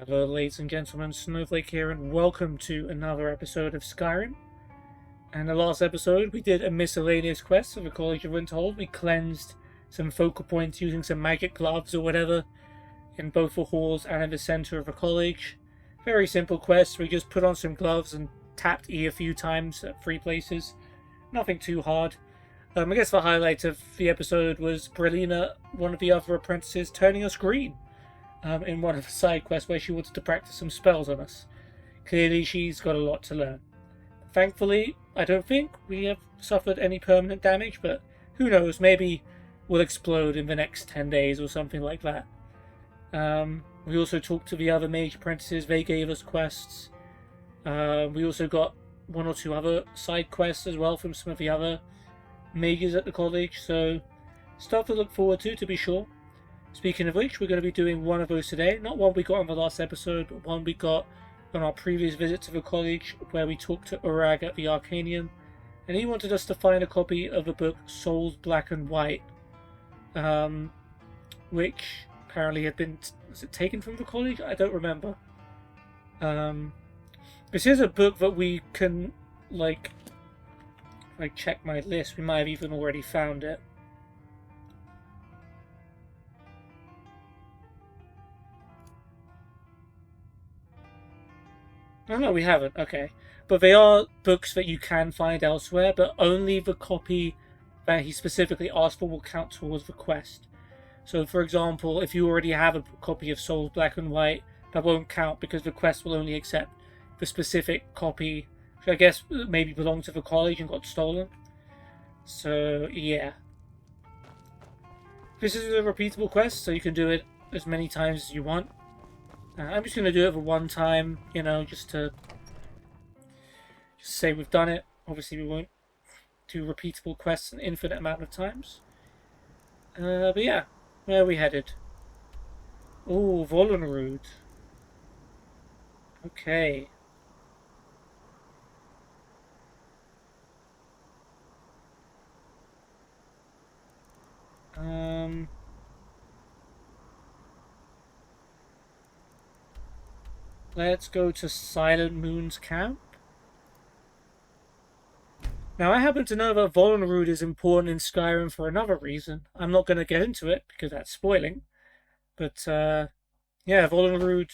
Hello, ladies and gentlemen, Snowflake here, and welcome to another episode of Skyrim. And the last episode, we did a miscellaneous quest of the College of Winterhold. We cleansed some focal points using some magic gloves or whatever in both the halls and in the center of the college. Very simple quest. We just put on some gloves and tapped E a few times at 3 places. Nothing too hard. I guess the highlight of the episode was Brelina, one of the other apprentices, turning us green. In one of the side quests where she wanted to practice some spells on us. Clearly she's got a lot to learn. Thankfully, I don't think we have suffered any permanent damage, but who knows, maybe we'll explode in the next 10 days or something like that. We also talked to the other mage apprentices, they gave us quests. We also got 1 or 2 other side quests as well from some of the other mages at the college, so stuff to look forward to be sure. Speaking of which, we're going to be doing one of those today. Not one we got on the last episode, but one we got on our previous visit to the college, where we talked to Urag at the Arcanium, and he wanted us to find a copy of the book Souls Black and White, which apparently had been, was it taken from the college? I don't remember. This is a book that we can, like, if I check my list, we might have even already found it. Oh no, we haven't, okay. But they are books that you can find elsewhere, but only the copy that he specifically asked for will count towards the quest. So for example, if you already have a copy of Souls Black and White, that won't count because the quest will only accept the specific copy, which I guess maybe belonged to the college and got stolen. So yeah. This is a repeatable quest, so you can do it as many times as you want. I'm just going to do it for one time, you know, just to say we've done it. Obviously we won't do repeatable quests an infinite amount of times. But yeah, where are we headed? Oh, Volunruud. Okay. Let's go to Silent Moon's camp. Now, I happen to know that Volunruud is important in Skyrim for another reason. I'm not going to get into it, because that's spoiling. But, yeah, Volunruud.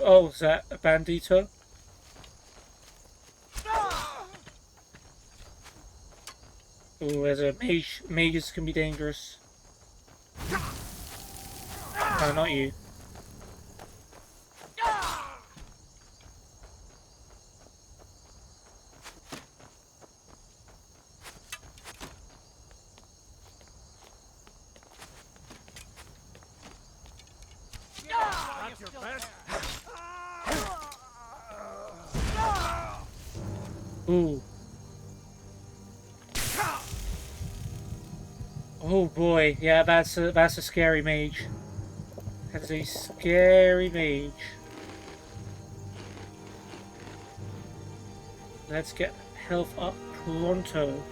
Oh, is that a bandito? Oh, there's a mage. Mages can be dangerous. No, not you. Ooh. Oh boy, yeah, that's a scary mage. That's a scary mage. Let's get health up pronto.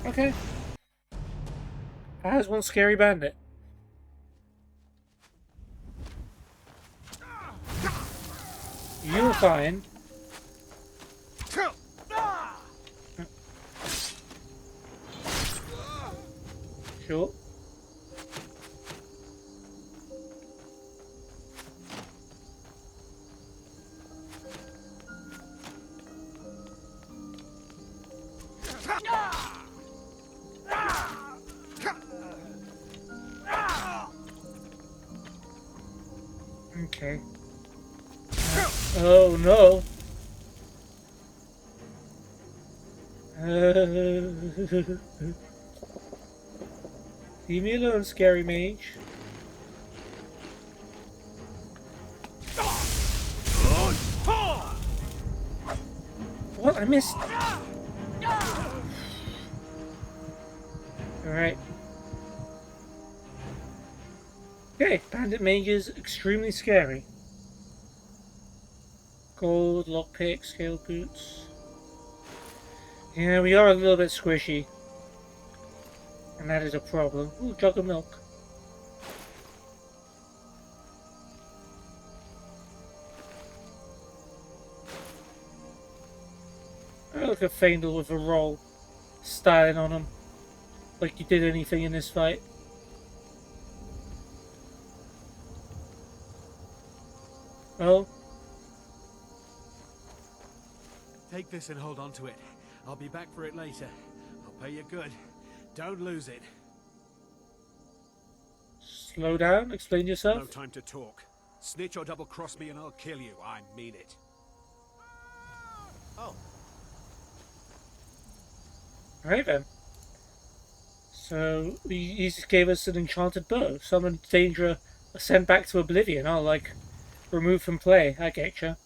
Okay. That has one scary bandit. You're fine. Sure. Okay. Oh no. Leave me alone, scary mage. I missed. Alright. Okay, bandit mages, extremely scary. Gold, lockpick, scale boots. Yeah, we are a little bit squishy. And that is a problem. Ooh, jug of milk. I look at Faendal with a roll, styling on him. Like you did anything in this fight. Oh? Take this and hold on to it. I'll be back for it later. I'll pay you good. Don't lose it. Slow down, explain yourself. No time to talk. Snitch or double-cross me and I'll kill you. I mean it. Oh. Alright then. So, he just gave us an enchanted bow. Summoned danger, sent back to oblivion. Oh, like, removed from play. I getcha.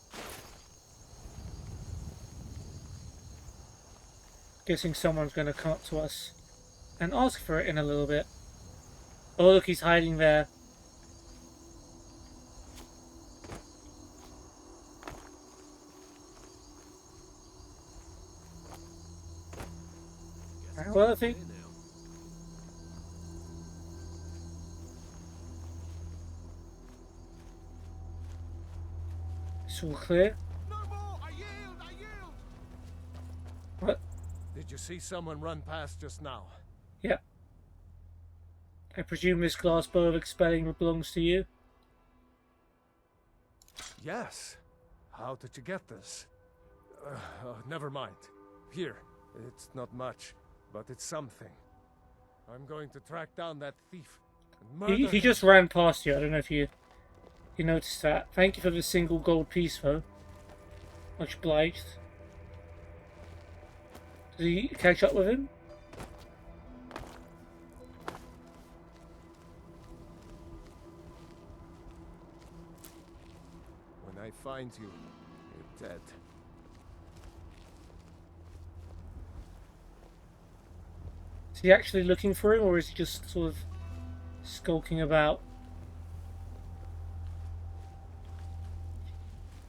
Guessing someone's going to come up to us and ask for it in a little bit. Oh, look, he's hiding there. Well, I think it's all clear. No more! I yield! What? Did you see someone run past just now? Yeah. I presume this glass bow of expelling belongs to you? Yes. How did you get this? Never mind. Here. It's not much, but it's something. I'm going to track down that thief and murder He just ran past you. I don't know if you noticed that. Thank you for the single gold piece, though. Much obliged. Did he catch up with him? When I find you, you're dead. Is he actually looking for him, or is he just sort of skulking about?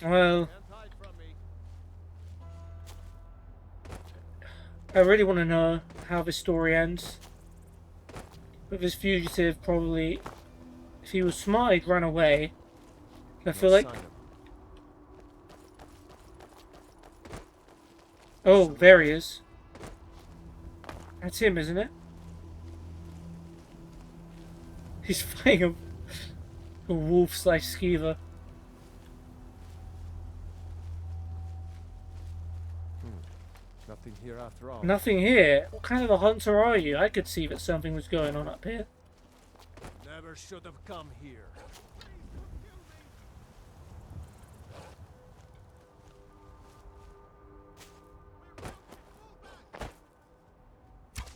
Well, I really want to know how this story ends. But this fugitive probably, if he was smart, he'd run away. I feel like... Oh, there he is. That's him, isn't it? He's fighting a wolf/skeever. Nothing here after all. Nothing here? What kind of a hunter are you? I could see that something was going on up here. Never should have come here.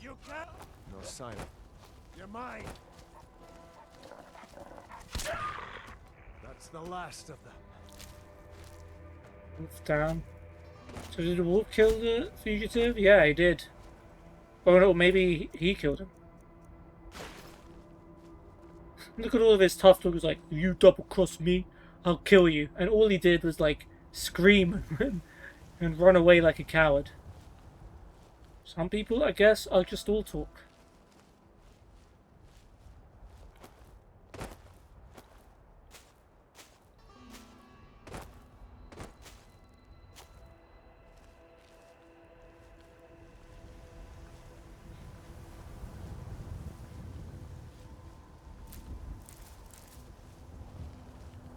You can't. No sign. You're mine. That's the last of them. Wolf down. So did the wolf kill the fugitive? Yeah, he did. Oh no, maybe he killed him. Look at all of his tough talk. He was like, you double-cross me, I'll kill you. And all he did was like scream and run away like a coward. Some people, I guess, are just all talk.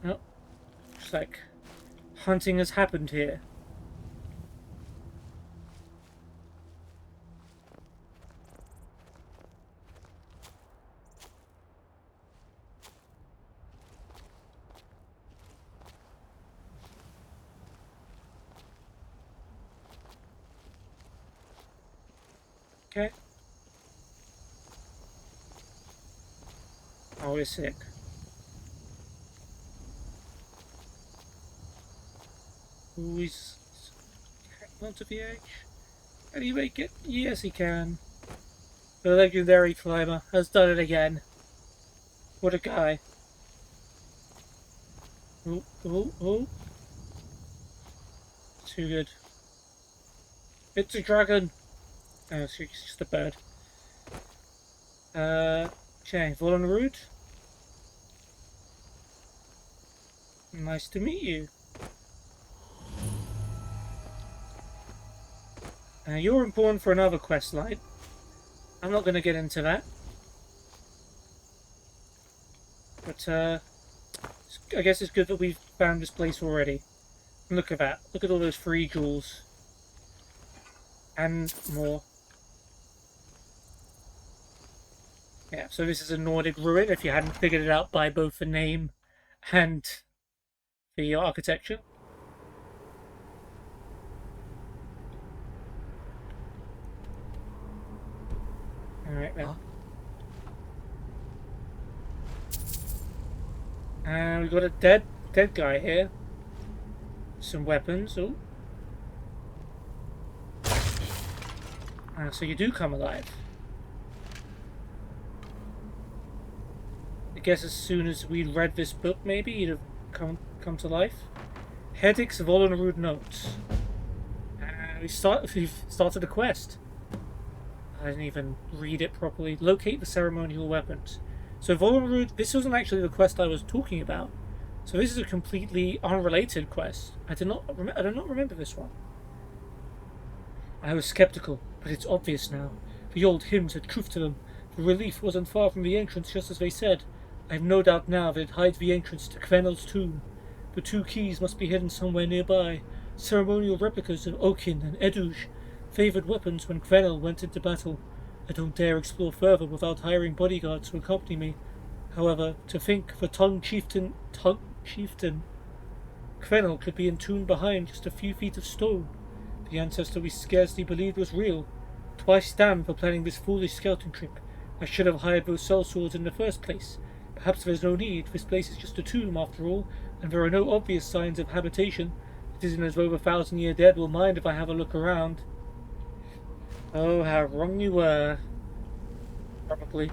Nope. Looks like hunting has happened here. Okay. Oh, we're sick. Ooh, he's... onto the edge. Can he make it? Yes, he can. The legendary climber has done it again. What a guy. Oh, oh, oh. Too good. It's a dragon. Oh, it's just a bird. Okay, Volunruud. Nice to meet you. You're important for another quest line. I'm not going to get into that. But, I guess it's good that we've found this place already. And look at that. Look at all those free jewels. And more. Yeah, so this is a Nordic ruin, if you hadn't figured it out by both the name and the architecture. Alright then. And we've got a dead guy here. Some weapons. Oh. So you do come alive. I guess as soon as we'd read this book, maybe you'd have come to life. Heddick's Volunruud notes. We've started a quest. I didn't even read it properly. Locate the ceremonial weapons. So Volunruud, this wasn't actually the quest I was talking about. So this is a completely unrelated quest. I do not remember this one. I was skeptical, but it's obvious now. The old hymns had truth to them. The relief wasn't far from the entrance, just as they said. I have no doubt now that it hides the entrance to Kverel's tomb. The two keys must be hidden somewhere nearby. Ceremonial replicas of Okin and Eduj, favoured weapons when Kverel went into battle. I don't dare explore further without hiring bodyguards to accompany me. However, to think the tongue chieftain Kverel could be entombed behind just a few feet of stone. The ancestor we scarcely believed was real. Twice damned for planning this foolish scouting trip. I should have hired those sellswords in the first place. Perhaps there's no need. This place is just a tomb, after all, and there are no obvious signs of habitation. It isn't as though the 1,000-year dead will mind if I have a look around. Oh, how wrong you were. Probably.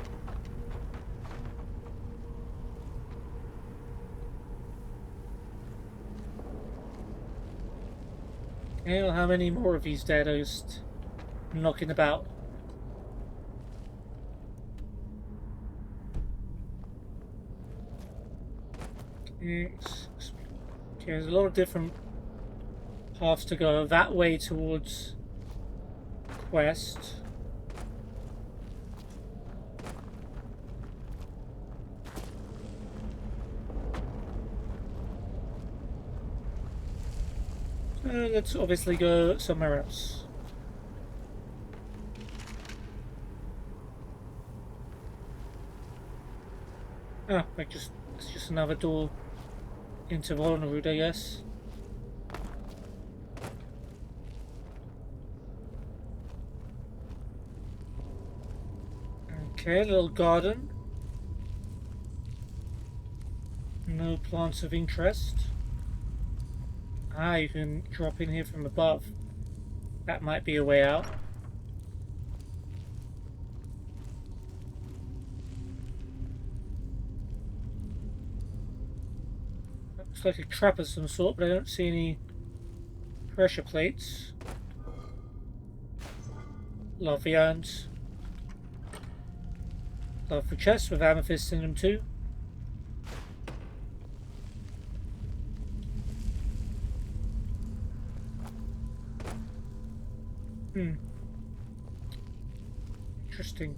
Okay, well, how many more of these dead are just knocking about? Okay, there's a lot of different paths to go. That way towards quest. Let's obviously go somewhere else. Ah, it's just another door into Volunruud, I guess. Okay, little garden. No plants of interest. Ah, you can drop in here from above. That might be a way out. Looks like a trap of some sort, but I don't see any pressure plates. Love the urns. Love the chests with amethysts in them too. Interesting.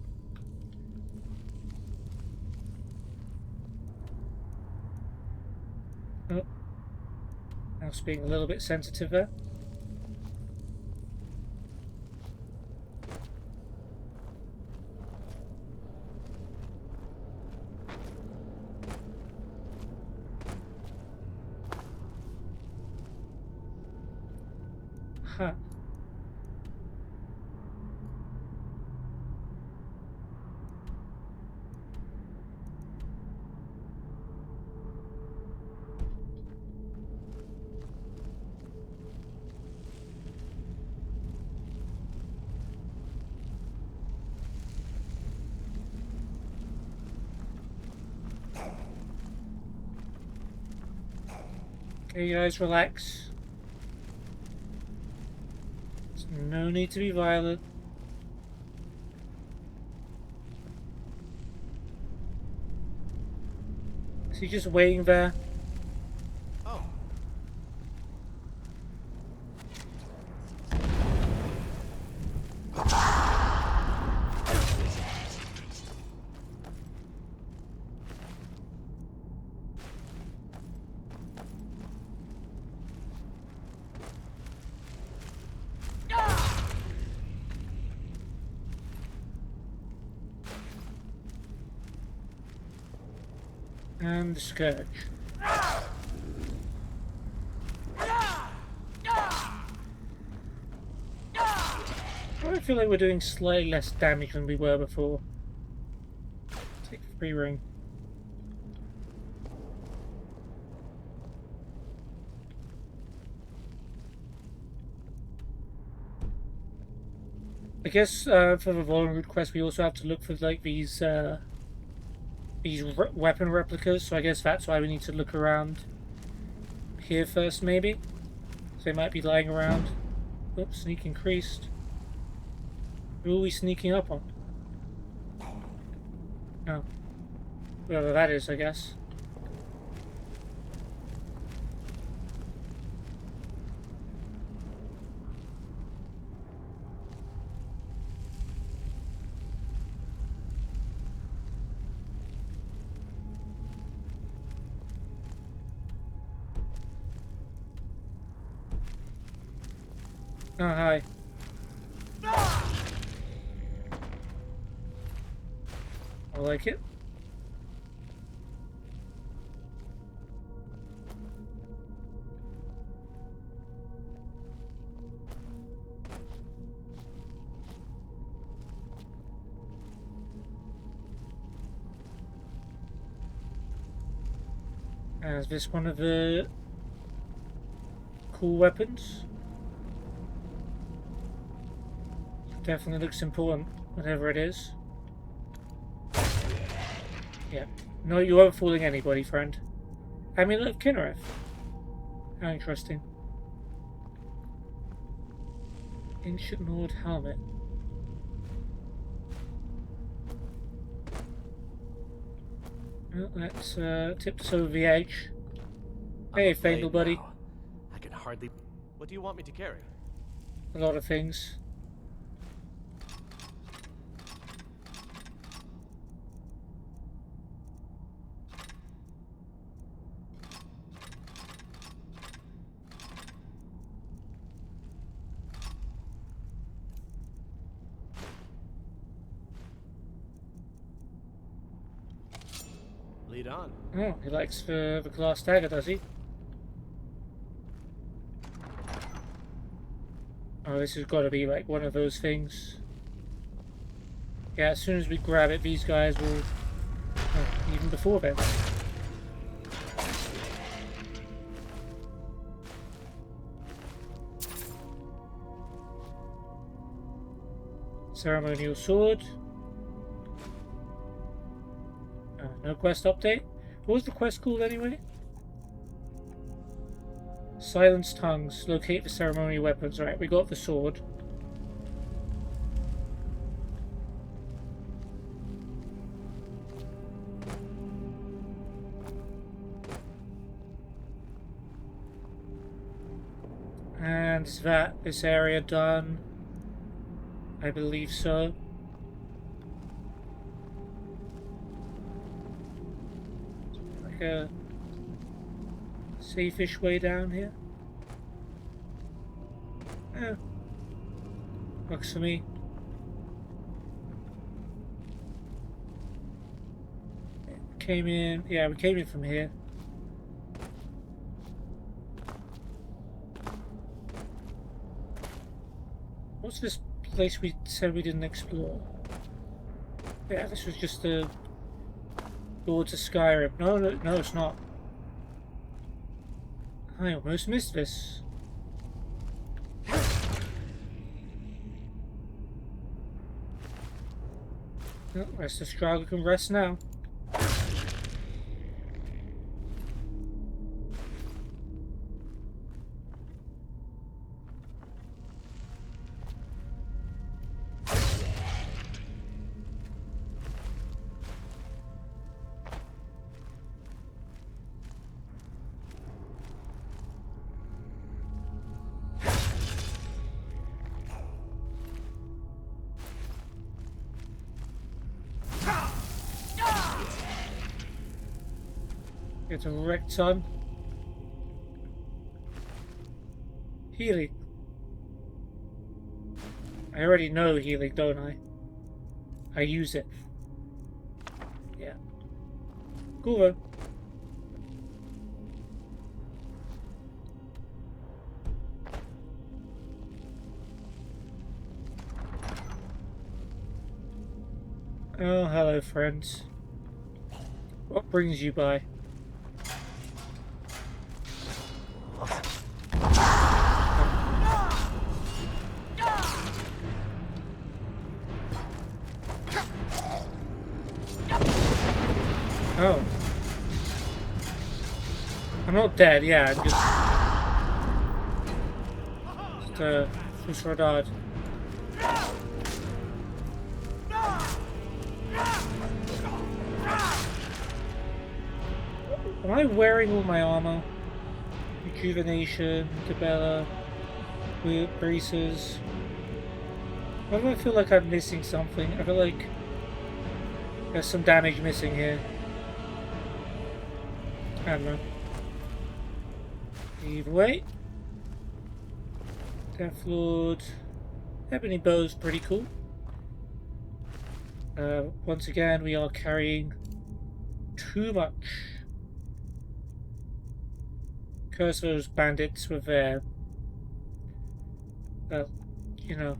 Oh. Mouse being a little bit sensitive there. Huh. Okay, guys, relax. There's no need to be violent. Is he just waiting there? Oh. And the Scourge. I feel like we're doing slightly less damage than we were before. Take free ring. I guess for the Volunruud quest we also have to look for like these weapon replicas, so I guess that's why we need to look around here first, maybe? So they might be lying around. Oops, sneak increased. Who are we sneaking up on? Oh. Whoever that is, I guess. Oh, hi. I like it. Is this one of the cool weapons? Definitely looks important, whatever it is. Yeah. No, you aren't fooling anybody, friend. Amulet of Kinnereth. How interesting. Ancient Lord Helmet. Well, let's tip this over the edge. Hey, Fandle buddy. Now. I can hardly... What do you want me to carry? A lot of things. Lead on. Oh, he likes the glass dagger, does he? Oh, this has got to be like one of those things. Yeah, as soon as we grab it, these guys will... Oh, even before then. Ceremonial sword. No quest update? What was the quest called anyway? Silence tongues. Locate the ceremonial weapons. Right, we got the sword. And is this area done? I believe so. Like a safe-ish way down here. Yeah. Works for me. Came in, yeah, we came in from here. What's this place we said we didn't explore? Yeah, this was just the Lords of Skyrim. No, it's not. I almost missed this. Oh, rest of Straga can rest now. Get a wreck ton. Healing. I already know healing, don't I? I use it. Yeah. Cool though. Oh, hello friends. What brings you by? Oh. I'm not dead, yeah, I'm just disregard. Am I wearing all my armor? Rejuvenation, Debella, braces. Why do I feel like I'm missing something? I feel like there's some damage missing here. I don't know. Either way. Deathlord. Ebony Bow's pretty cool. Once again, we are carrying too much. Curse those bandits with their, you know,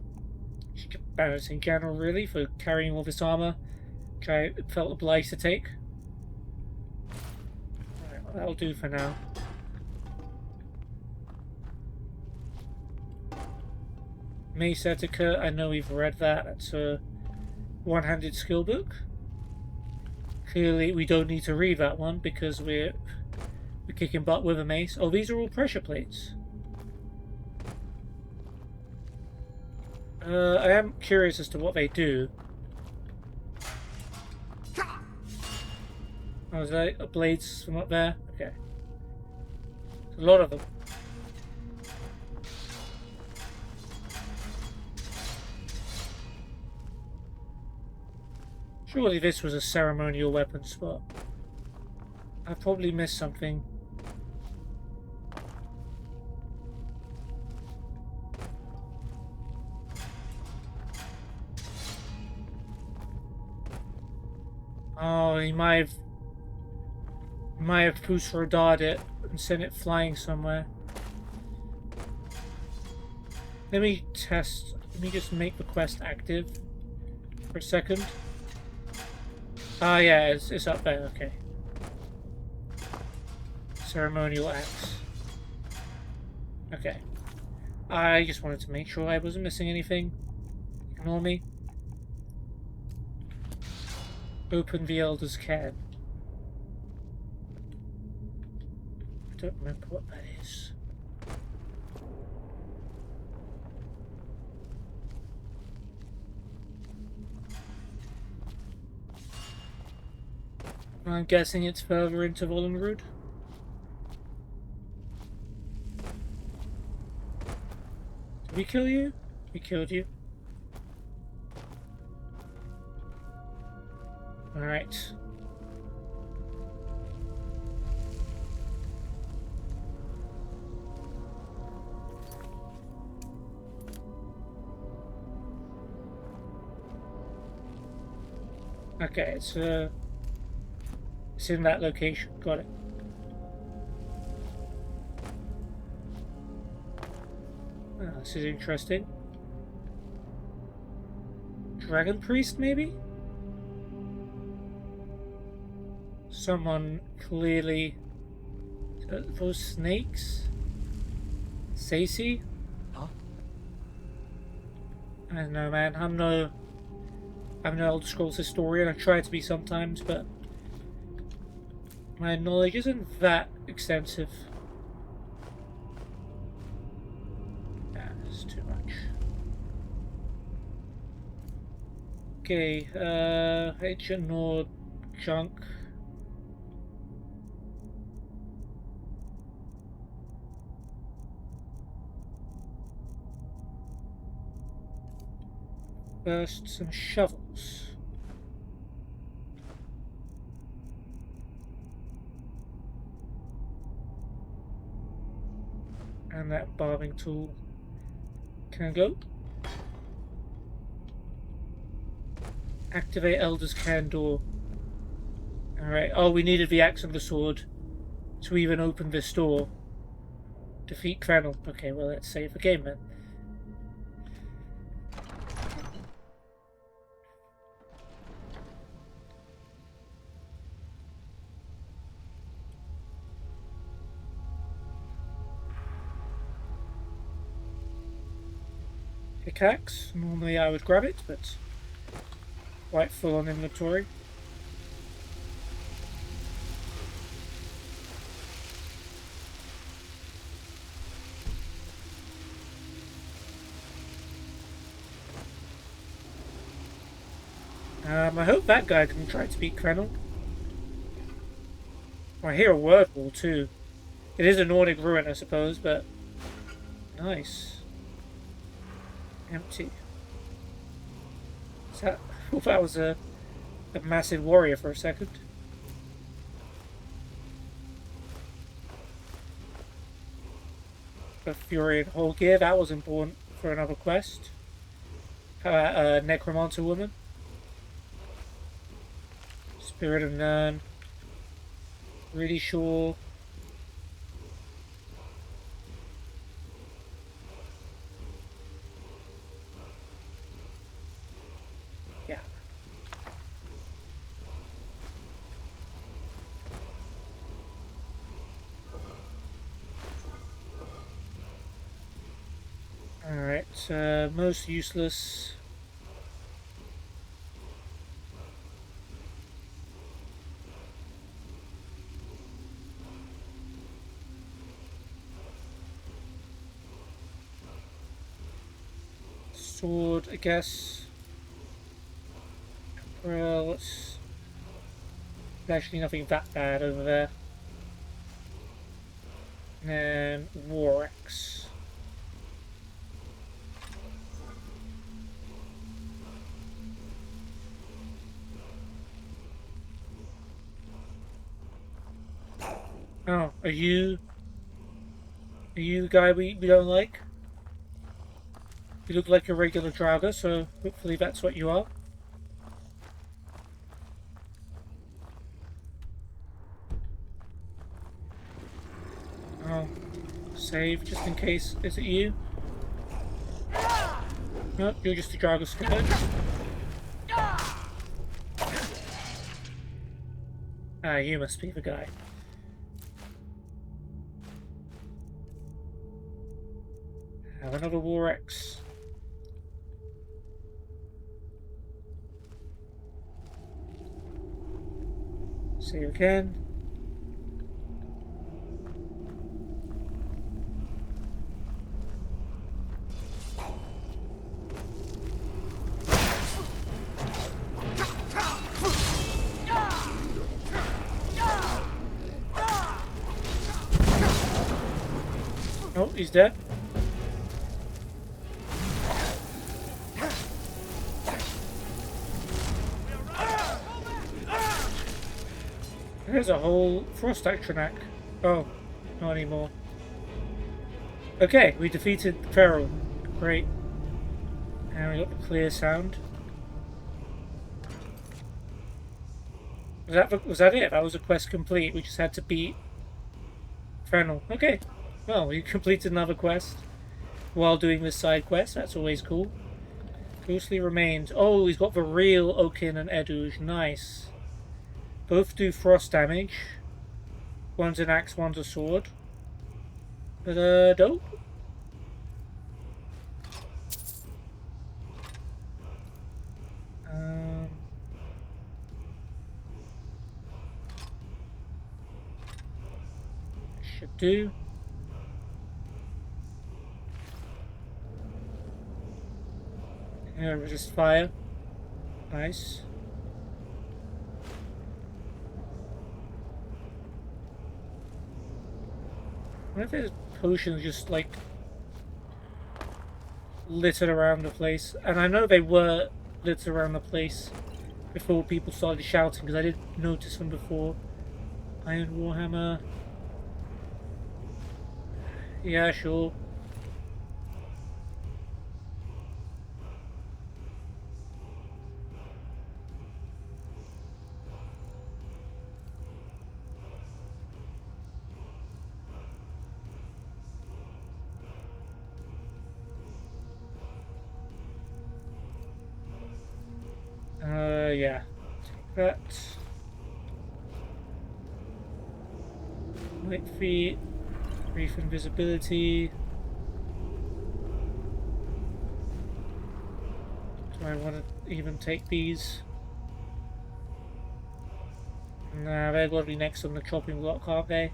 bandits in general, really, for carrying all this armor, which I felt obliged to take. Alright, well, that'll do for now. Mace Etiquette, I know we've read that. That's a one-handed skill book. Clearly, we don't need to read that one because we're kicking butt with a mace. Oh, these are all pressure plates. I am curious as to what they do. Oh, is that blades from up there? Okay. A lot of them. Surely this was a ceremonial weapon spot. I probably missed something. Oh, he might have Pusrodad it and sent it flying somewhere. Let me test. Let me just make the quest active for a second. Ah, yeah, it's up there. Okay. Ceremonial axe. Okay. I just wanted to make sure I wasn't missing anything. Ignore me. Open the Elder's Can. I don't remember what that is. I'm guessing it's further into Volunruud. Did we kill you? We killed you. Alright. Okay, it's in that location. Got it. Oh, this is interesting. Dragon Priest, maybe? Someone clearly... those snakes? Sacy? Huh? I don't know, man. I'm no Elder Scrolls historian. I try to be sometimes, but my knowledge isn't that extensive. Yeah, it's too much. Okay, ancient Nord junk. First, some shovels. And that barbing tool. Can I go? Activate Elder's Cairn door. Alright, oh, we needed the axe and the sword to even open this door. Defeat Kverel. Okay, well, let's save the game then. Pickaxe. Normally I would grab it, but quite full on inventory. I hope that guy can try to beat Kverel. I hear a word wall too. It is a Nordic ruin, I suppose, but nice. Empty. Is that? I thought that was a massive warrior for a second. The Fury and Whole Gear, that was important for another quest. Necromancer woman. Spirit of None. Really sure. Yeah. Alright, most useless. Sword, I guess. Well, it's actually nothing that bad over there. And then War Axe. Oh, are you the guy we don't like? You look like a regular Draugr, so hopefully that's what you are. Oh, save just in case. Is it you? No, you're just a Draugr scourge. Ah, you must be the guy. Have another War Axe. Save again. Oh, he's dead. There's a whole Frost Actronac. Oh, not anymore. Okay, we defeated Kverel. Great. And we got the clear sound. Was that it? That was a quest complete. We just had to beat Kverel. Okay. Well, we completed another quest while doing this side quest. That's always cool. Ghostly Remains. Oh, he's got the real Oaken and Edouge. Nice. Both do frost damage. One's an axe, one's a sword. But, dope. Should do. Yeah, resist fire. Nice. I wonder if there's potions just like littered around the place. And I know they were littered around the place before people started shouting, because I did notice them before. Iron Warhammer. Yeah, sure. Yeah. That. Light feet. Brief invisibility. Do I want to even take these? Nah, they're going to be next on the chopping block, aren't they?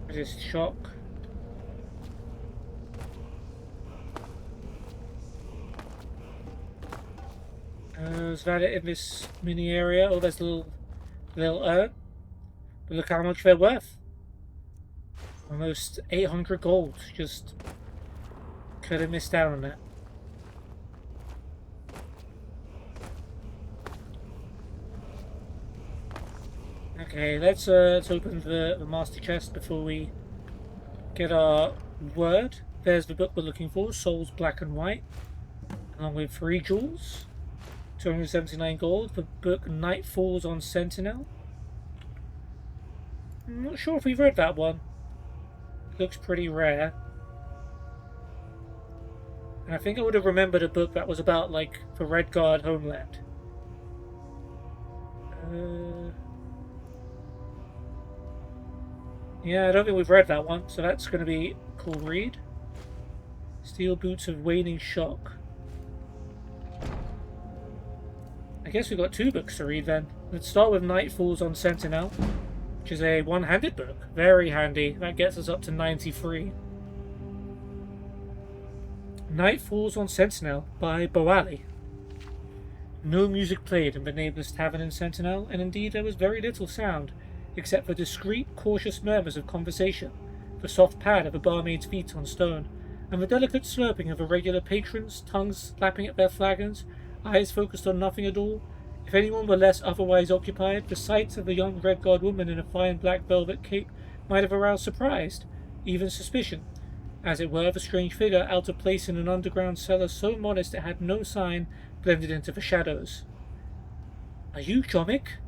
Resist shock. Is that it in this mini area? Oh, there's a little urn. But look how much they're worth. Almost 800 gold. Just could have missed out on that. Okay, let's open the master chest before we get our word. There's the book we're looking for, Souls Black and White, along with 3 jewels, 279 gold. The book Night Falls on Sentinel. I'm not sure if we've read that one. Looks pretty rare. And I think I would have remembered a book that was about, like, the Redguard homeland. Yeah, I don't think we've read that one, so that's going to be a cool read. Steel Boots of Waning Shock. I guess we've got 2 books to read then. Let's start with Night Falls on Sentinel, which is a one-handed book. Very handy. That gets us up to 93. Night Falls on Sentinel by Boali. No music played in the nameless tavern in Sentinel, and indeed there was very little sound, except for discreet, cautious murmurs of conversation, the soft pad of a barmaid's feet on stone, and the delicate slurping of irregular patrons, tongues slapping at their flagons, eyes focused on nothing at all. If anyone were less otherwise occupied, the sight of the young Redguard woman in a fine black velvet cape might have aroused surprise, even suspicion. As it were, the strange figure, out of place in an underground cellar so modest it had no sign, blended into the shadows. "Are you Jomic?"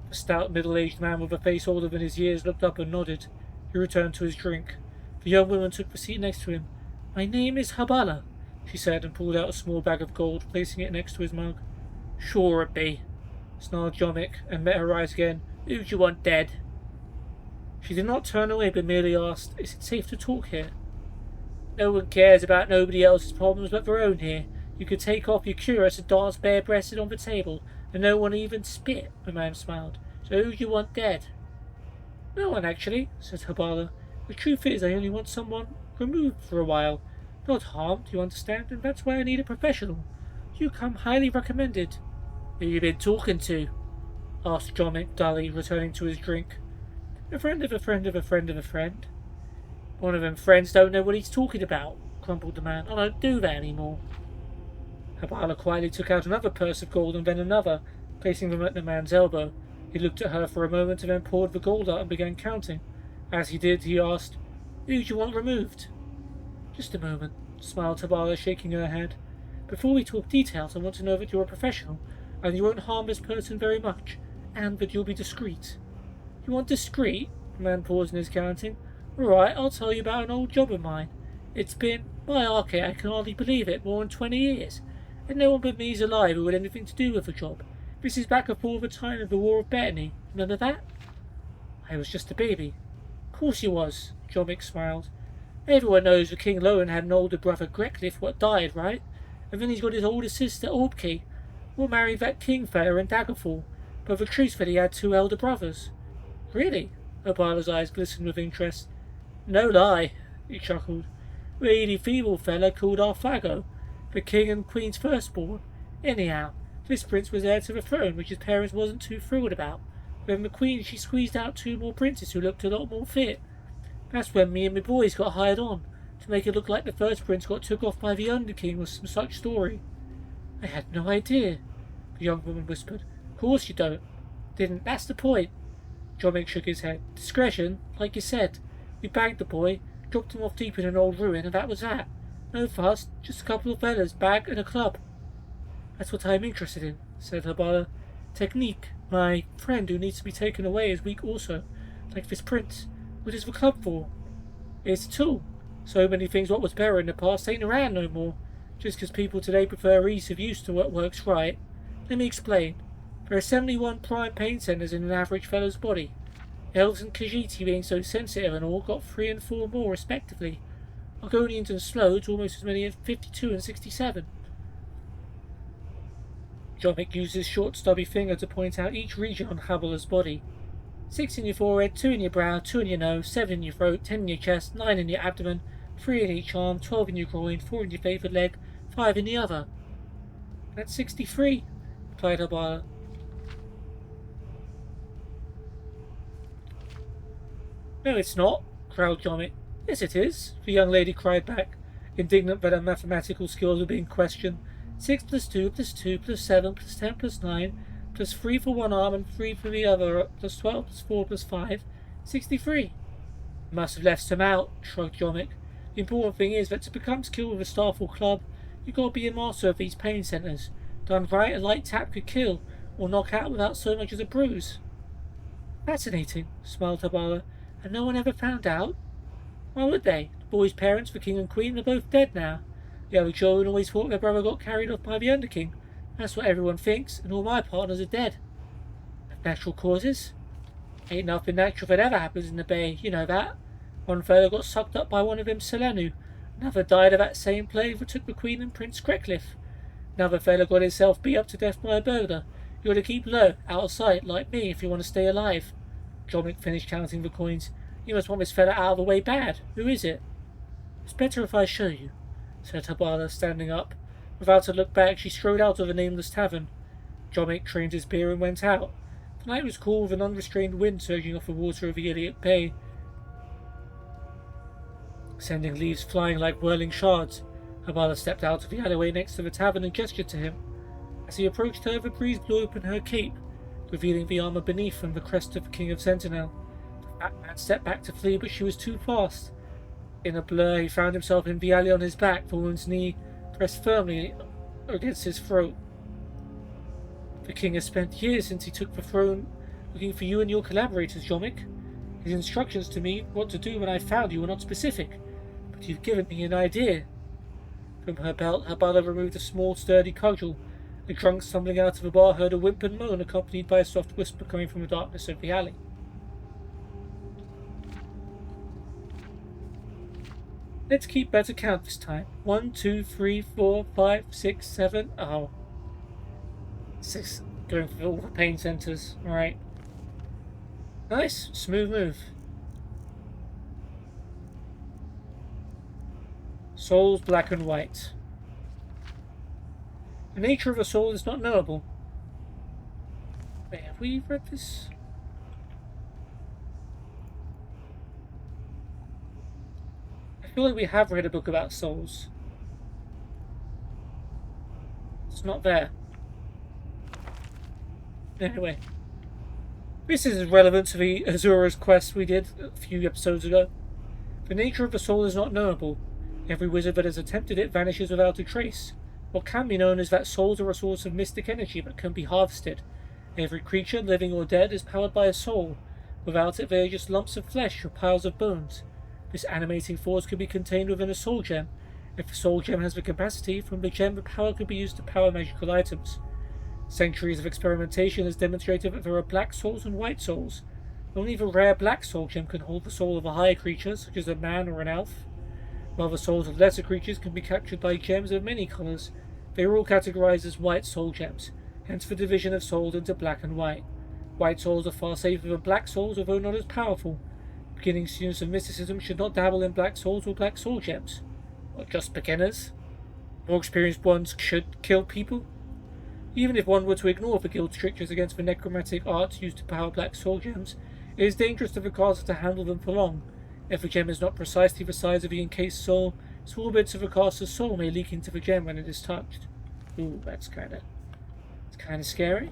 The stout middle-aged man with a face older than his years looked up and nodded. He returned to his drink. The young woman took the seat next to him. "My name is Habala," she said, and pulled out a small bag of gold, placing it next to his mug. "Sure it be," snarled Jomic, and met her eyes again. "Who do you want dead?" She did not turn away, but merely asked, "Is it safe to talk here?" "No one cares about nobody else's problems but their own here. You could take off your cuirass and dance bare-breasted on the table, and no one even spit," the man smiled. "So who do you want dead?" "No one, actually," said Habala. "The truth is, I only want someone removed for a while. Not harmed, you understand, and that's why I need a professional. You come highly recommended." "Who you been talking to?" asked Jomic dully, returning to his drink. "A friend of a friend of a friend of a friend." "One of them friends don't know what he's talking about," grumbled the man. "I don't do that anymore." Habala quietly took out another purse of gold and then another, placing them at the man's elbow. He looked at her for a moment and then poured the gold out and began counting. As he did, he asked, "Who do you want removed?" "Just a moment," smiled Habala, shaking her head. "Before we talk details, I want to know that you're a professional, and you won't harm this person very much, and that you'll be discreet." "You want discreet?" The man paused in his counting. "All right, I'll tell you about an old job of mine. It's been, by Arcade, I can hardly believe it, more than 20 years. And no one but me is alive who had anything to do with the job. This is back before the time of the War of Bethany. Remember that?" "I was just a baby." "Of course you was," Jomic smiled. "Everyone knows that King Lowen had an older brother, Grecliffe, what died, right? And then he's got his older sister, Orbke, what married that king fella in Daggerfall. But the truth's that he had 2 elder brothers." "Really?" Habala's eyes glistened with interest. "No lie," he chuckled. "Really feeble fella called Arthago, the king and queen's firstborn. Anyhow, this prince was heir to the throne, which his parents wasn't too thrilled about. Then the queen, she squeezed out 2 more princes who looked a lot more fit. That's when me and my boys got hired on. to make it look like the first prince got took off by the Underking or some such story. I had no idea, the young woman whispered. Of course you don't. Didn't. That's the point. Jomick shook his head. Discretion, like you said. We bagged the boy, dropped him off deep in an old ruin, and that was that. No fuss, just a couple of fellas, bag and a club. That's what I'm interested in, said Habala. Technique. My friend who needs to be taken away is weak also, like this prince. What is the club for? It's a tool. So many things what was better in the past ain't around no more. Just 'cause people today prefer ease of use to what works right. Let me explain. There are 71 prime pain centers in an average fellow's body. Elves and Khajiiti, being so sensitive and all, got 3 and 4 more respectively. Argonians and Slodes almost as many as 52 and 67. Jomick used his short stubby finger to point out each region on Habala's body. 6 in your forehead, 2 in your brow, 2 in your nose, 7 in your throat, 10 in your chest, 9 in your abdomen, 3 in each arm, 12 in your groin, 4 in your favoured leg, 5 in the other. That's 63, replied Habala. No, it's not, growled Jomick. Yes, it is, the young lady cried back, indignant that her mathematical skills were being questioned. 6 plus 2 plus 2 plus 7 plus 10 plus 9 plus 3 for one arm and 3 for the other plus 12 plus 4 plus 5. 63. Must have left some out, shrugged Jomick. The important thing is that to become skilled with a staff or club, you've got to be a master of these pain centers. Done right, a light tap could kill, or knock out without so much as a bruise. Fascinating, smiled Habala. And no one ever found out? Why would they? The boy's parents, the king and queen, are both dead now. The other children always thought their brother got carried off by the Underking. That's what everyone thinks, and all my partners are dead. Natural causes? Ain't nothing natural that ever happens in the bay, you know that. One fellow got sucked up by one of them Selenu. Another died of that same plague that took the Queen and Prince Creckliffe. Another fellow got himself beat up to death by a burglar. You ought to keep low, out of sight, like me, if you want to stay alive. Jomick finished counting the coins. You must want this fella out of the way bad. Who is it? It's better if I show you, said Habala, standing up. Without a look back, she strode out of the nameless tavern. Jomick trained his beer and went out. The night was cool with an unrestrained wind surging off the water of the Iliac Bay, sending leaves flying like whirling shards. Habala stepped out of the alleyway next to the tavern and gestured to him. As he approached her, the breeze blew open her cape, revealing the armour beneath and the crest of the King of Sentinel. The fat man stepped back to flee, but she was too fast. In a blur, he found himself in the alley on his back, the woman's knee pressed firmly against his throat. The king has spent years since he took the throne looking for you and your collaborators, Jomick. His instructions to me what to do when I found you were not specific, but you've given me an idea. From her belt, Habala removed a small, sturdy cudgel. The drunk stumbling out of the bar heard a whimpered moan accompanied by a soft whisper coming from the darkness of the alley. Let's keep better count this time. 1, 2, 3, 4, 5, 6, 7. Oh. 6. Going for all the pain centers. Alright. Nice. Smooth move. Souls black and white. The nature of a soul is not knowable. Wait, have we read this? I feel like we have read a book about souls. It's not there. Anyway. This is relevant to the Azura's quest we did a few episodes ago. The nature of a soul is not knowable. Every wizard that has attempted it vanishes without a trace. What can be known is that souls are a source of mystic energy that can be harvested. Every creature, living or dead, is powered by a soul. Without it, they are just lumps of flesh or piles of bones. This animating force can be contained within a soul gem. If the soul gem has the capacity, from the gem the power could be used to power magical items. Centuries of experimentation has demonstrated that there are black souls and white souls. Only the rare black soul gem can hold the soul of a higher creature, such as a man or an elf, while the souls of lesser creatures can be captured by gems of many colours. They are all categorized as white soul gems, hence the division of souls into black and white. White souls are far safer than black souls, although not as powerful. Beginning students of mysticism should not dabble in black souls or black soul gems. Or just beginners. More experienced ones should kill people. Even if one were to ignore the guild strictures against the necromantic arts used to power black soul gems, it is dangerous to the caster to handle them for long. If a gem is not precisely the size of the encased soul, small bits of the caster's soul may leak into the gem when it is touched. Ooh, that's kind of scary.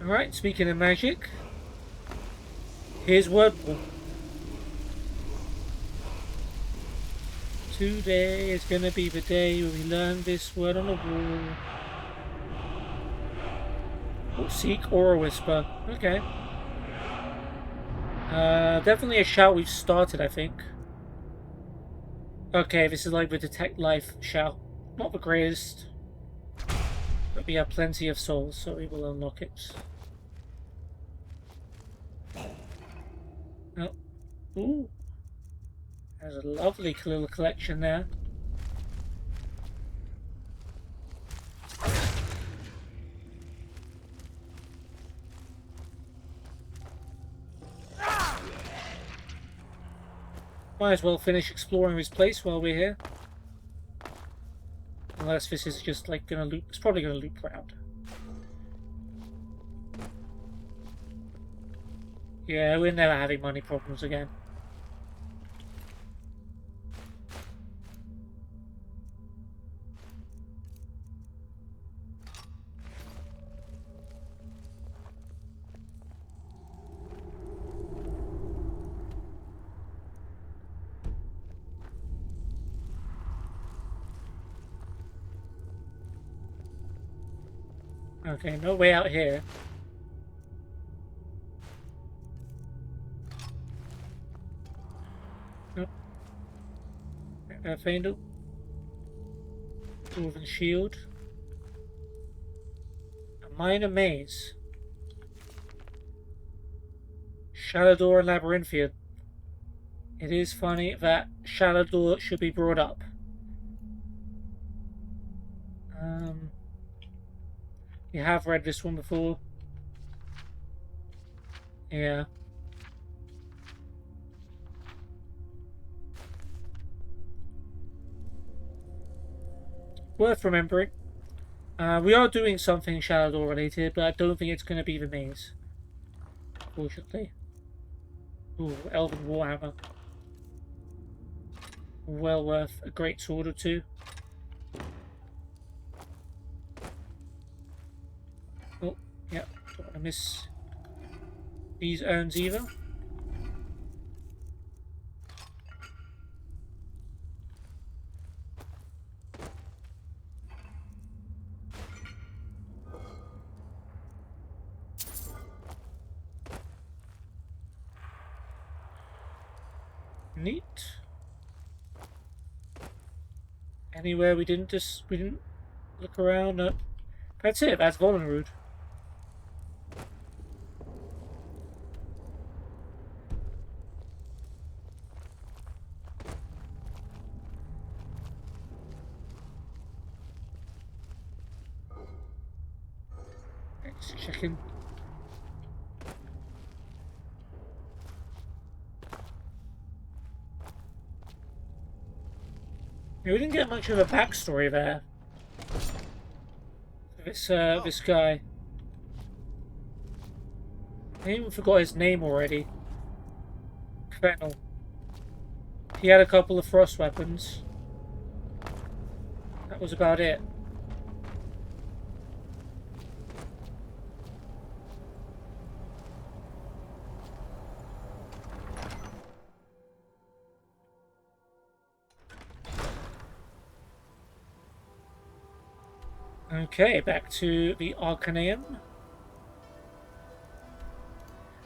Alright, speaking of magic, here's Wordwall. Today is gonna be the day where we learn this word on the wall. Oh, seek or a whisper. Okay. Definitely a shout we've started, I think. Okay, this is like the detect life shout. Not the greatest. But we have plenty of souls, so we will unlock it. Oh. Ooh. There's a lovely little collection there. Might as well finish exploring this place while we're here. Unless this is just like gonna loop. It's probably gonna loop around. Yeah, we're never having money problems again. Okay, no way out here. Nope. Faendal. Dwarven shield. A minor maze. Shalador and Labyrinthian. It is funny that Shalador should be brought up. You have read this one before. Yeah. Worth remembering. We are doing something Shalador related, but I don't think it's going to be the maze. Unfortunately. Ooh, Elven Warhammer. Well worth a great sword or two. Oh, yeah, don't want to miss these urns either. Neat. Anywhere we didn't look around? No. That's it, that's Volunruud. Just checking. Yeah, we didn't get much of a backstory there. This guy. I even forgot his name already. Kverel. He had a couple of frost weapons. That was about it. Okay, back to the Arcaneum.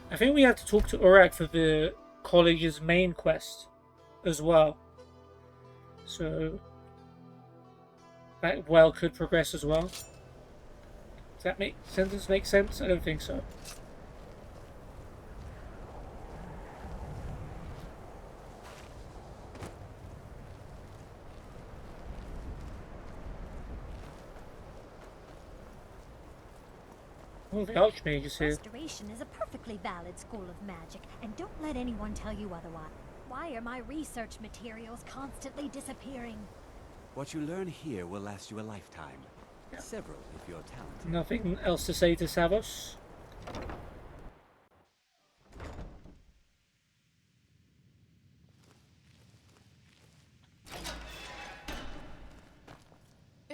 I think we have to talk to Urag for the college's main quest as well. So that well could progress as well. Does that make sense? I don't think so. Oh, the Archmage is here. Restoration is a perfectly valid school of magic, and don't let anyone tell you otherwise. Why are my research materials constantly disappearing? What you learn here will last you a lifetime. Several if you're talented. Nothing else to say to Savos?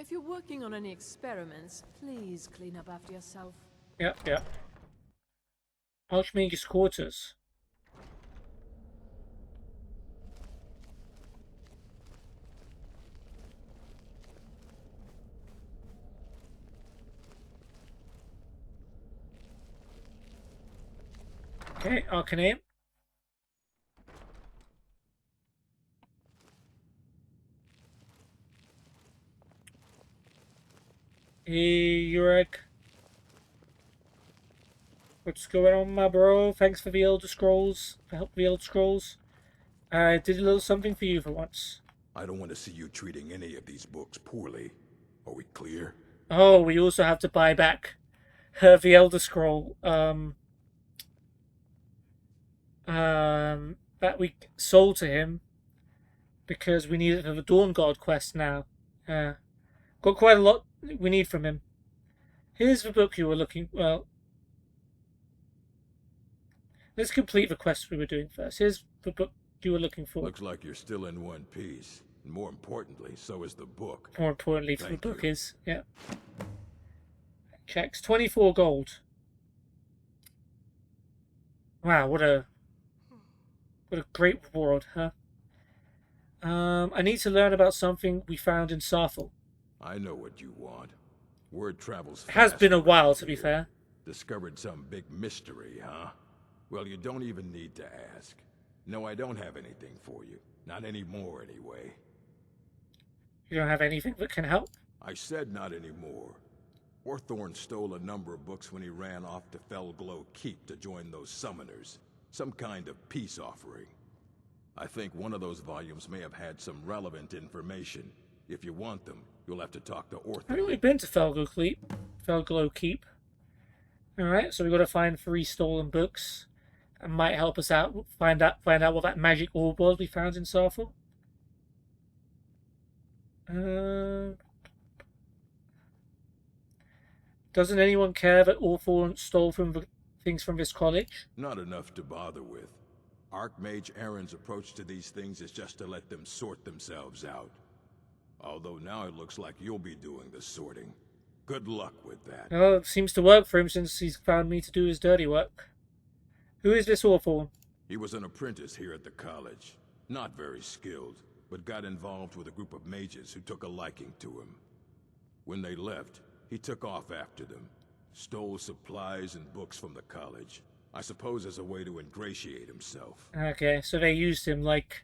If you're working on any experiments, please clean up after yourself. Yep, yep. Archmage's quarters. Okay, Arcanine. Hey, Urek. What's going on, my bro? Thanks for the Elder Scrolls. For help with the Elder Scrolls. I did a little something for you for once. I don't want to see you treating any of these books poorly. Are we clear? Oh, we also have to buy back the Elder Scroll. That we sold to him because we need it for the Dawn Guard quest now. Got quite a lot we need from him. Here's the book you were looking. Well, let's complete the quest we were doing first. Here's the book you were looking for. Looks like you're still in one piece. And more importantly, so is the book. More importantly, for the Thank book you. is checks 24 gold. Wow, what a great reward, huh? I need to learn about something we found in Sarthel. I know what you want. Word travels fast. It has been a while, around to be here. fair. Discovered some big mystery, huh? Well, you don't even need to ask. No, I don't have anything for you. Not anymore, anyway. You don't have anything that can help? I said not anymore. Orthorn stole a number of books when he ran off to Felglow Keep to join those summoners. Some kind of peace offering. I think one of those volumes may have had some relevant information. If you want them, you'll have to talk to Orthorn. I think we've been to Felglow Keep. Alright, so we've got to find 3 stolen books. That might help us out, find out what that magic orb was we found in Sarthel. Doesn't anyone care that Orthorn stole things from this college? Not enough to bother with. Archmage Aaron's approach to these things is just to let them sort themselves out. Although now it looks like you'll be doing the sorting. Good luck with that. Well, it seems to work for him since he's found me to do his dirty work. Who is this Orthorn? He was an apprentice here at the college. Not very skilled, but got involved with a group of mages who took a liking to him. When they left, he took off after them. Stole supplies and books from the college. I suppose as a way to ingratiate himself. Okay, so they used him like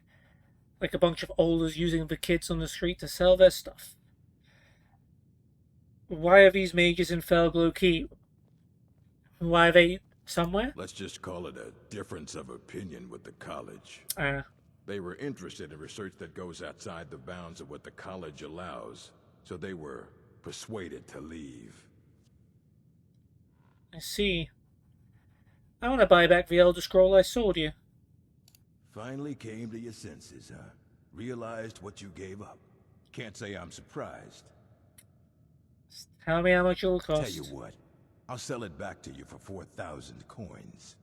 a bunch of olders using the kids on the street to sell their stuff. Why are these mages in Felglow Keep? Why are they somewhere? Let's just call it a difference of opinion with the college. Ah, They were interested in research that goes outside the bounds of what the college allows, so they were persuaded to leave. I see. I want to buy back the Elder Scroll I sold you. Finally came to your senses, huh? Realized what you gave up. Can't say I'm surprised. Tell me how much it'll cost. Tell you what, I'll sell it back to you for 4,000 coins.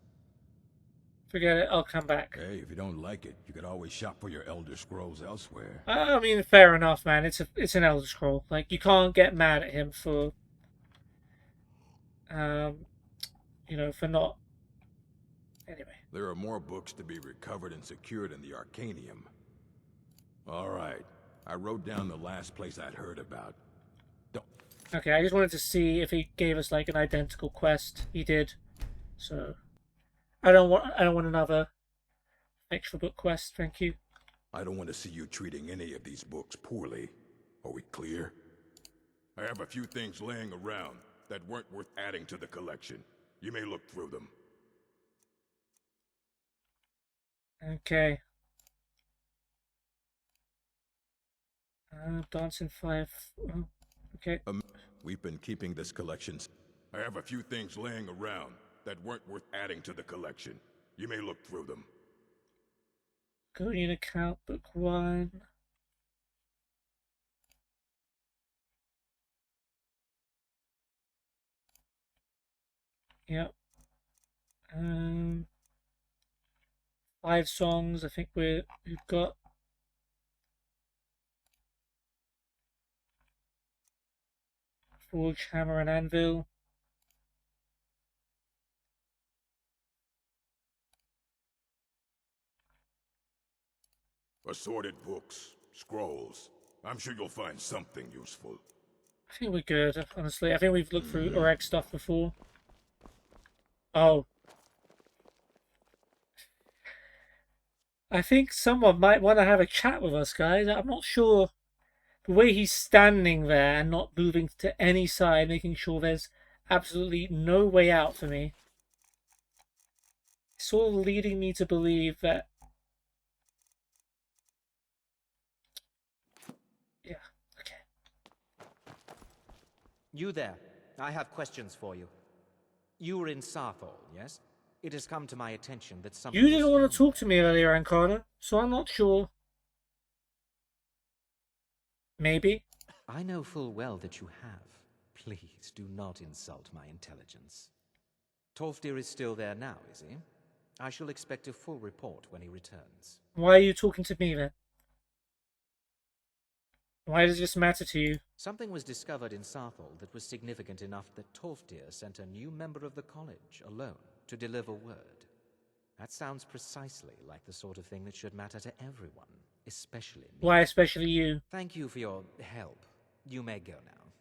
Forget it, I'll come back. Hey, if you don't like it, you could always shop for your Elder Scrolls elsewhere. I mean, fair enough, man. It's an Elder Scroll. Like, you can't get mad at him for, for not. Anyway. There are more books to be recovered and secured in the Arcanium. All right, I wrote down the last place I'd heard about. Don't. Okay, I just wanted to see if he gave us like an identical quest. He did, so I don't want another extra book quest. Thank you. I don't want to see you treating any of these books poorly. Are we clear? I have a few things laying around that weren't worth adding to the collection. You may look through them. Okay. Dancing Fire. Oh, okay. We've been keeping this collection. I have a few things laying around that weren't worth adding to the collection. You may look through them. Guardian account, book 1. Yep. 5 songs. I think we've got. Forge, hammer, and anvil. Assorted books, scrolls. I'm sure you'll find something useful. I think we're good, honestly. I think we've looked through Urek stuff before. Oh. I think someone might want to have a chat with us, guys. I'm not sure. The way he's standing there and not moving to any side, making sure there's absolutely no way out for me. It's sort of leading me to believe that... Yeah, okay. You there. I have questions for you. You were in Sarthol, yes? It has come to my attention that something You didn't was want found to talk to me earlier, Ancana, so I'm not sure. Maybe. I know full well that you have. Please do not insult my intelligence. Tolfdir is still there now, is he? I shall expect a full report when he returns. Why are you talking to me then? Why does this matter to you? Something was discovered in Sarthol that was significant enough that Tolfdir sent a new member of the college alone to deliver word. That sounds precisely like the sort of thing that should matter to everyone, especially me. Why especially you? Thank you for your help. You may go now.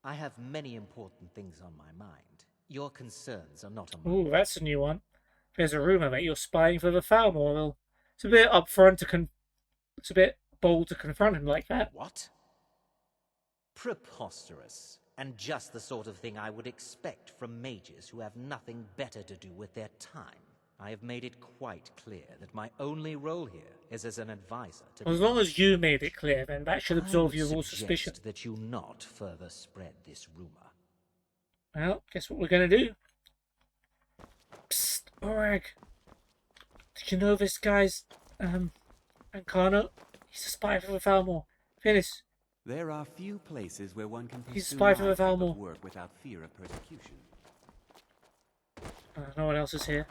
I have many important things on my mind. Your concerns are not among Ooh, that's a new one. There's a rumor that you're spying for the Falmor. It's a bit upfront to It's a bit bold to confront him like that. What? Preposterous. And just the sort of thing I would expect from mages who have nothing better to do with their time. I have made it quite clear that my only role here is as an advisor to As long as you made it clear, then that should absolve you of all suspicion. that you not further spread this rumor. Well, guess what we're gonna do? Psst, Orag. Did you know this guy's, Ancana? He's a spy for the Falmor. Finis. There are few places where one can He's pursue spy for my the type of Falmor. work without fear of persecution. No one else is here.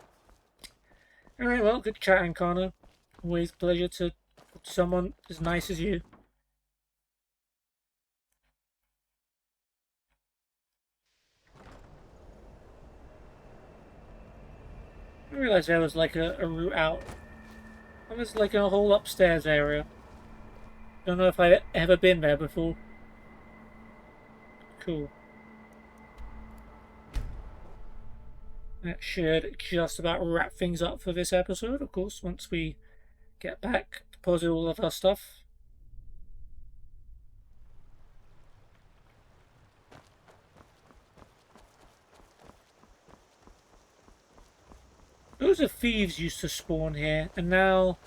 Alright, well, good chat, Ancana. Always a pleasure to talk to someone as nice as you. I realised there was like a route out. And there's like a whole upstairs area. Don't know if I've ever been there before. Cool. That should just about wrap things up for this episode, of course, once we get back, deposit all of our stuff. Loads of thieves used to spawn here, and now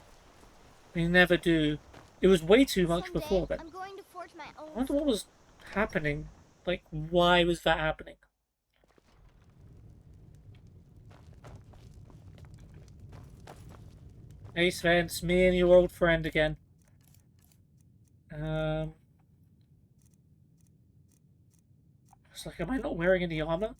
they never do. It was way too much Someday, before, but I'm going to forge my I own. wonder what was happening. Like, why was that happening? Hey Sven, it's me and your old friend again. It's like, am I not wearing any armor?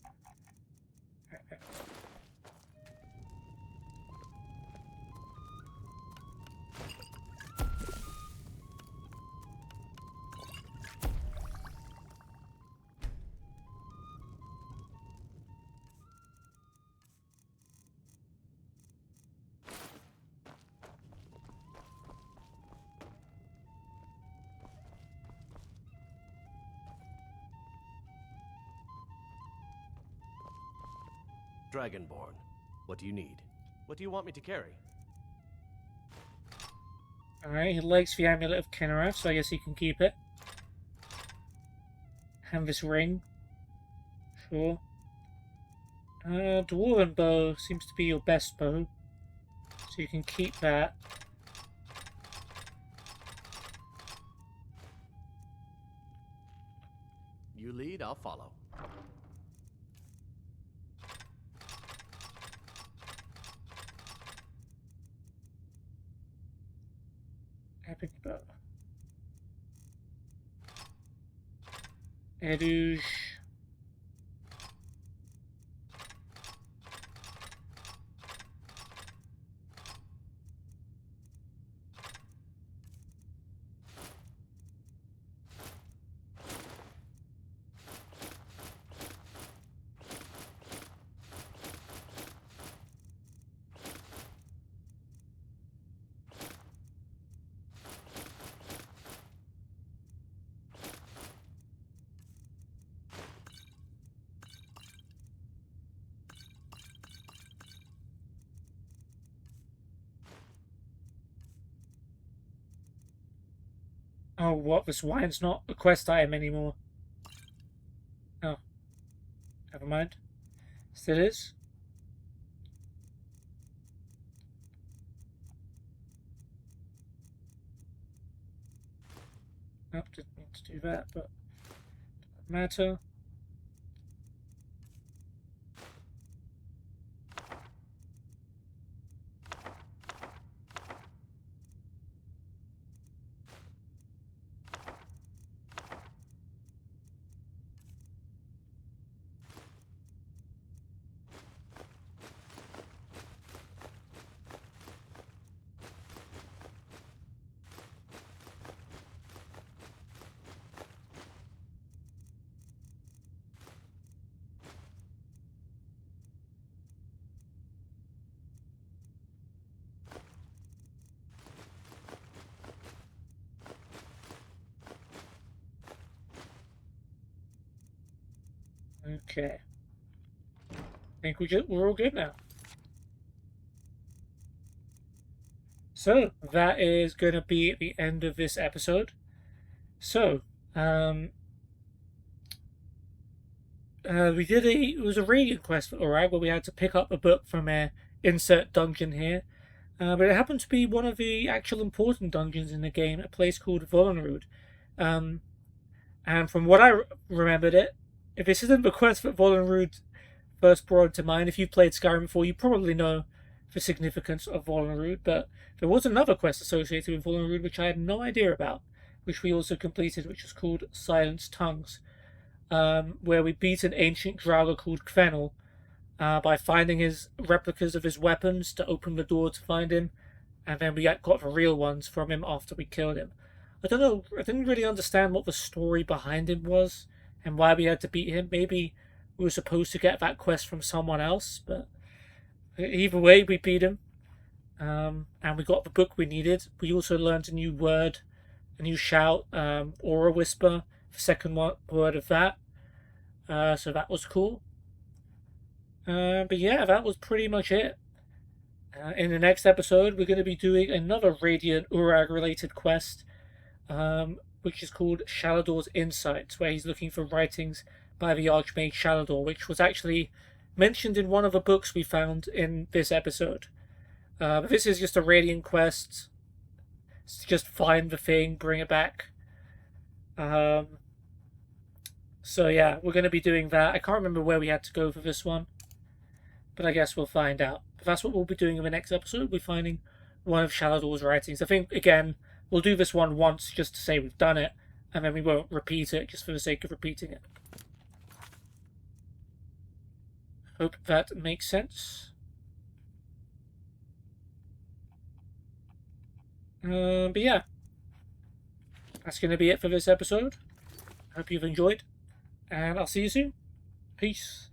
Dragonborn, what do you need? What do you want me to carry? Alright, he likes the amulet of Kinnereth, so I guess he can keep it. And this ring. Sure. Dwarven bow seems to be your best bow. So you can keep that. You lead, I'll follow. Epic bow. Edouge. Oh, what? This wine's not a quest item anymore. Oh. Never mind. Still is. Nope, didn't mean to do that, but doesn't matter. Okay. I think we're all good now. So, that is going to be the end of this episode. So, we did it was a radiant quest, alright, where we had to pick up a book from a insert dungeon here. But it happened to be one of the actual important dungeons in the game, a place called Volunruud. And from what I remembered it, if this isn't the quest that Volunruud first brought to mind, if you've played Skyrim before, you probably know the significance of Volunruud, but there was another quest associated with Volunruud which I had no idea about, which we also completed, which was called Silenced Tongues, where we beat an ancient Draugr called Kverel by finding his replicas of his weapons to open the door to find him, and then we got the real ones from him after we killed him. I don't know, I didn't really understand what the story behind him was and why we had to beat him. Maybe we were supposed to get that quest from someone else, but either way, we beat him. And we got the book we needed. We also learned a new word, a new shout, Aura Whisper, the second word of that. So that was cool. But yeah, that was pretty much it. In the next episode, we're going to be doing another Radiant Urag related quest, which is called Shalador's Insights, where he's looking for writings by the Archmage Shalador, which was actually mentioned in one of the books we found in this episode. But this is just a Radiant quest. It's just find the thing, bring it back. So yeah, we're going to be doing that. I can't remember where we had to go for this one, but I guess we'll find out. But that's what we'll be doing in the next episode. We're finding one of Shalador's writings. I think, again, we'll do this one once just to say we've done it, and then we won't repeat it just for the sake of repeating it. Hope that makes sense. But yeah, that's going to be it for this episode. I hope you've enjoyed, and I'll see you soon. Peace.